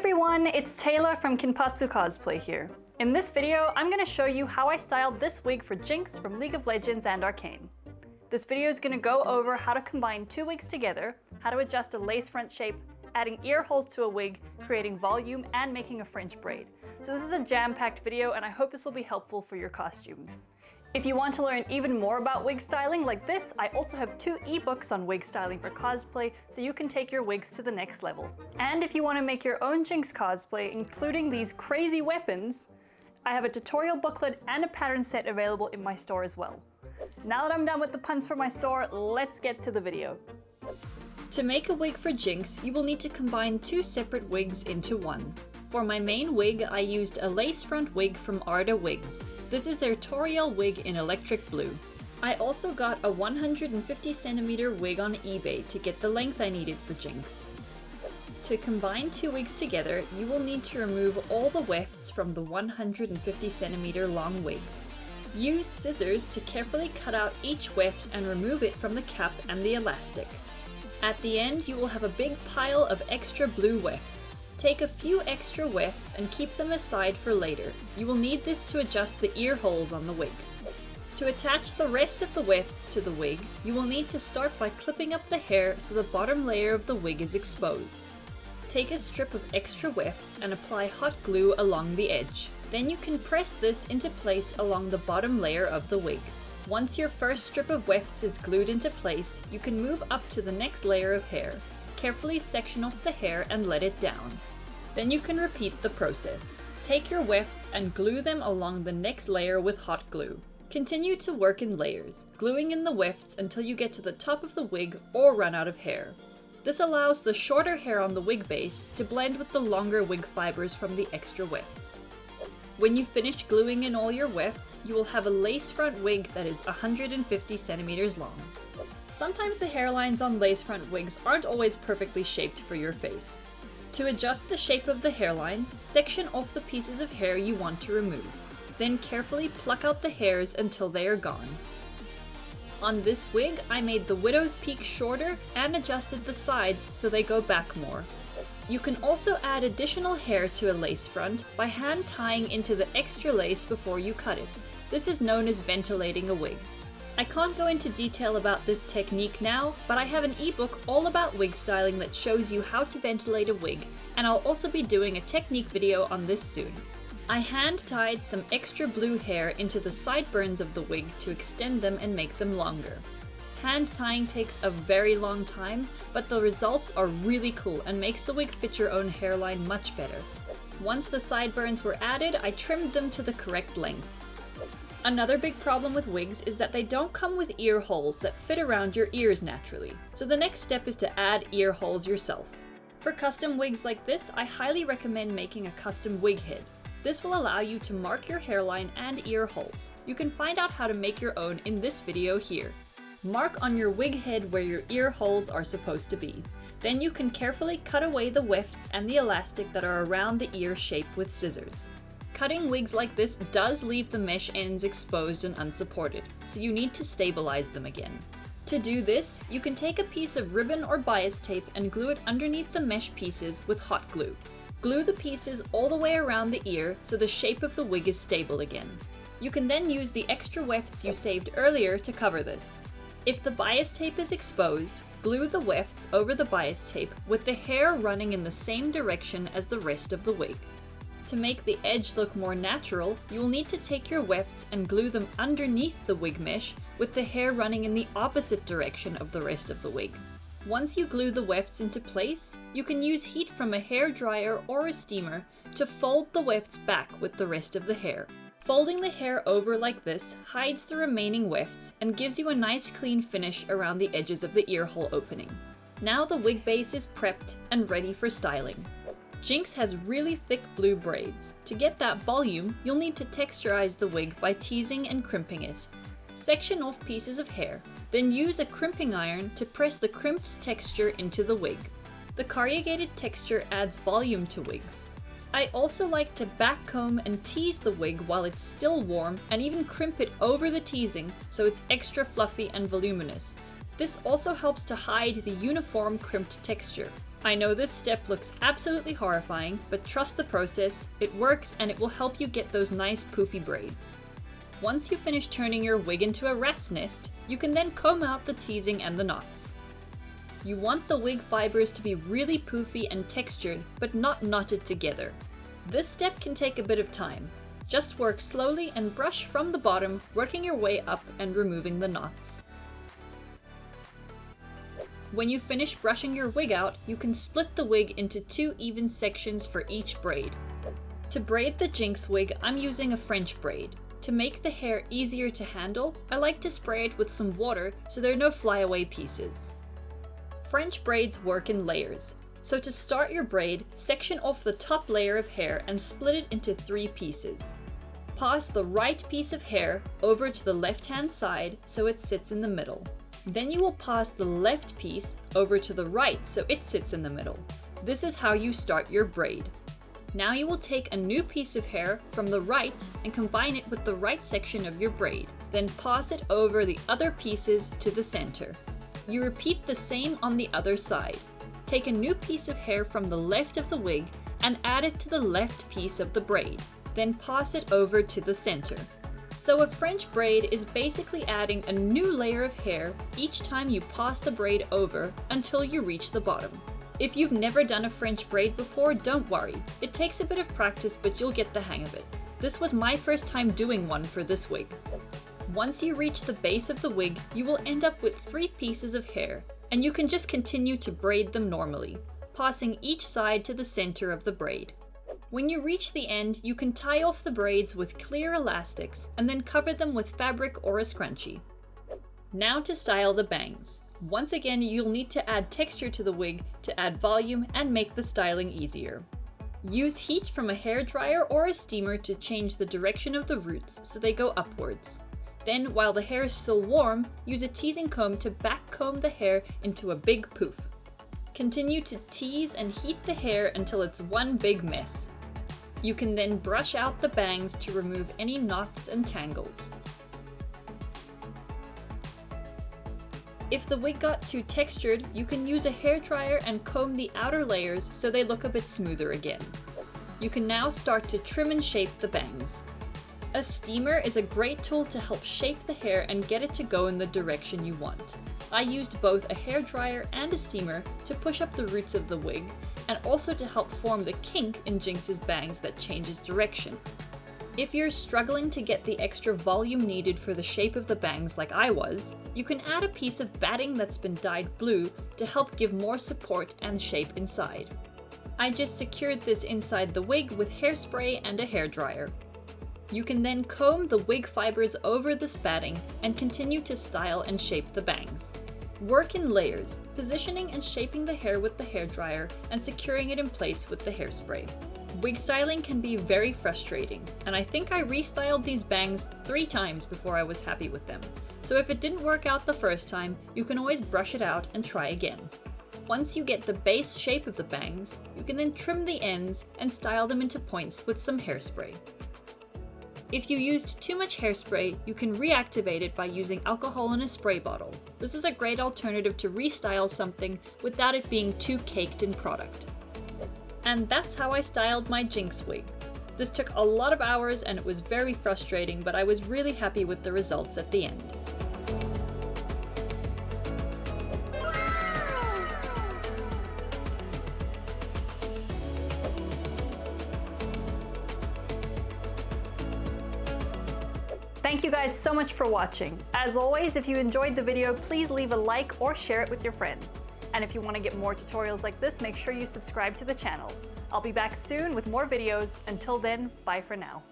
everyone, it's Taylor from Kinpatsu Cosplay here. In this video, I'm going to show you how I styled this wig for Jinx from League of Legends and Arcane. This video is going to go over how to combine two wigs together, how to adjust a lace front shape, adding ear holes to a wig, creating volume, and making a French braid. So this is a jam-packed video and I hope this will be helpful for your costumes. If you want to learn even more about wig styling like this, I also have 2 ebooks on wig styling for cosplay, so you can take your wigs to the next level. And if you want to make your own Jinx cosplay, including these crazy weapons, I have a tutorial booklet and a pattern set available in my store as well. Now that I'm done with the puns for my store, let's get to the video. To make a wig for Jinx, you will need to combine 2 separate wigs into one. For my main wig, I used a lace front wig from Arda wigs. This is their Tauriel wig in electric blue. I also got a 150cm wig on eBay to get the length I needed for Jinx. To combine 2 wigs together, you will need to remove all the wefts from the 150cm long wig. Use scissors to carefully cut out each weft and remove it from the cap and the elastic. At the end, you will have a big pile of extra blue wefts. Take a few extra wefts and keep them aside for later. You will need this to adjust the ear holes on the wig. To attach the rest of the wefts to the wig, you will need to start by clipping up the hair so the bottom layer of the wig is exposed. Take a strip of extra wefts and apply hot glue along the edge. Then you can press this into place along the bottom layer of the wig. Once your first strip of wefts is glued into place, you can move up to the next layer of hair. Carefully section off the hair and let it down. Then you can repeat the process. Take your wefts and glue them along the next layer with hot glue. Continue to work in layers, gluing in the wefts until you get to the top of the wig or run out of hair. This allows the shorter hair on the wig base to blend with the longer wig fibers from the extra wefts. When you finish gluing in all your wefts, you will have a lace front wig that is 150cm long. Sometimes the hairlines on lace front wigs aren't always perfectly shaped for your face. To adjust the shape of the hairline, section off the pieces of hair you want to remove. Then carefully pluck out the hairs until they are gone. On this wig, I made the widow's peak shorter and adjusted the sides so they go back more. You can also add additional hair to a lace front by hand tying into the extra lace before you cut it. This is known as ventilating a wig. I can't go into detail about this technique now, but I have an ebook all about wig styling that shows you how to ventilate a wig, and I'll also be doing a technique video on this soon. I hand tied some extra blue hair into the sideburns of the wig to extend them and make them longer. Hand tying takes a very long time, but the results are really cool and makes the wig fit your own hairline much better. Once the sideburns were added, I trimmed them to the correct length. Another big problem with wigs is that they don't come with ear holes that fit around your ears naturally, so the next step is to add ear holes yourself. For custom wigs like this, I highly recommend making a custom wig head. This will allow you to mark your hairline and ear holes. You can find out how to make your own in this video here. Mark on your wig head where your ear holes are supposed to be. Then you can carefully cut away the wefts and the elastic that are around the ear shape with scissors. Cutting wigs like this does leave the mesh ends exposed and unsupported, so you need to stabilize them again. To do this, you can take a piece of ribbon or bias tape and glue it underneath the mesh pieces with hot glue. Glue the pieces all the way around the ear so the shape of the wig is stable again. You can then use the extra wefts you saved earlier to cover this. If the bias tape is exposed, glue the wefts over the bias tape with the hair running in the same direction as the rest of the wig. To make the edge look more natural, you will need to take your wefts and glue them underneath the wig mesh with the hair running in the opposite direction of the rest of the wig. Once you glue the wefts into place, you can use heat from a hair dryer or a steamer to fold the wefts back with the rest of the hair. Folding the hair over like this hides the remaining wefts and gives you a nice clean finish around the edges of the ear hole opening. Now the wig base is prepped and ready for styling. Jinx has really thick blue braids. To get that volume, you'll need to texturize the wig by teasing and crimping it. Section off pieces of hair, then use a crimping iron to press the crimped texture into the wig. The corrugated texture adds volume to wigs. I also like to backcomb and tease the wig while it's still warm and even crimp it over the teasing so it's extra fluffy and voluminous. This also helps to hide the uniform crimped texture. I know this step looks absolutely horrifying, but trust the process, it works and it will help you get those nice poofy braids. Once you finish turning your wig into a rat's nest, you can then comb out the teasing and the knots. You want the wig fibers to be really poofy and textured, but not knotted together. This step can take a bit of time. Just work slowly and brush from the bottom, working your way up and removing the knots. When you finish brushing your wig out, you can split the wig into 2 even sections for each braid. To braid the Jinx wig, I'm using a French braid. To make the hair easier to handle, I like to spray it with some water so there are no flyaway pieces. French braids work in layers. So to start your braid, section off the top layer of hair and split it into 3 pieces. Pass the right piece of hair over to the left-hand side so it sits in the middle. Then you will pass the left piece over to the right so it sits in the middle. This is how you start your braid. Now you will take a new piece of hair from the right and combine it with the right section of your braid. Then pass it over the other pieces to the center. You repeat the same on the other side. Take a new piece of hair from the left of the wig and add it to the left piece of the braid. Then pass it over to the center. So a French braid is basically adding a new layer of hair each time you pass the braid over until you reach the bottom. If you've never done a French braid before, don't worry. It takes a bit of practice, but you'll get the hang of it. This was my first time doing one for this wig. Once you reach the base of the wig, you will end up with 3 pieces of hair, and you can just continue to braid them normally, passing each side to the center of the braid. When you reach the end, you can tie off the braids with clear elastics and then cover them with fabric or a scrunchie. Now to style the bangs. Once again, you'll need to add texture to the wig to add volume and make the styling easier. Use heat from a hairdryer or a steamer to change the direction of the roots so they go upwards. Then, while the hair is still warm, use a teasing comb to back comb the hair into a big poof. Continue to tease and heat the hair until it's one big mess. You can then brush out the bangs to remove any knots and tangles. If the wig got too textured, you can use a hairdryer and comb the outer layers so they look a bit smoother again. You can now start to trim and shape the bangs. A steamer is a great tool to help shape the hair and get it to go in the direction you want. I used both a hairdryer and a steamer to push up the roots of the wig, and also to help form the kink in Jinx's bangs that changes direction. If you're struggling to get the extra volume needed for the shape of the bangs like I was, you can add a piece of batting that's been dyed blue to help give more support and shape inside. I just secured this inside the wig with hairspray and a hairdryer. You can then comb the wig fibers over this batting and continue to style and shape the bangs. Work in layers, positioning and shaping the hair with the hairdryer and securing it in place with the hairspray. Wig styling can be very frustrating, and I think I restyled these bangs 3 times before I was happy with them. So if it didn't work out the first time, you can always brush it out and try again. Once you get the base shape of the bangs, you can then trim the ends and style them into points with some hairspray. If you used too much hairspray, you can reactivate it by using alcohol in a spray bottle. This is a great alternative to restyle something without it being too caked in product. And that's how I styled my Jinx wig. This took a lot of hours and it was very frustrating, but I was really happy with the results at the end. Thank you guys so much for watching. As always, if you enjoyed the video, please leave a like or share it with your friends. And if you want to get more tutorials like this, make sure you subscribe to the channel. I'll be back soon with more videos. Until then, bye for now.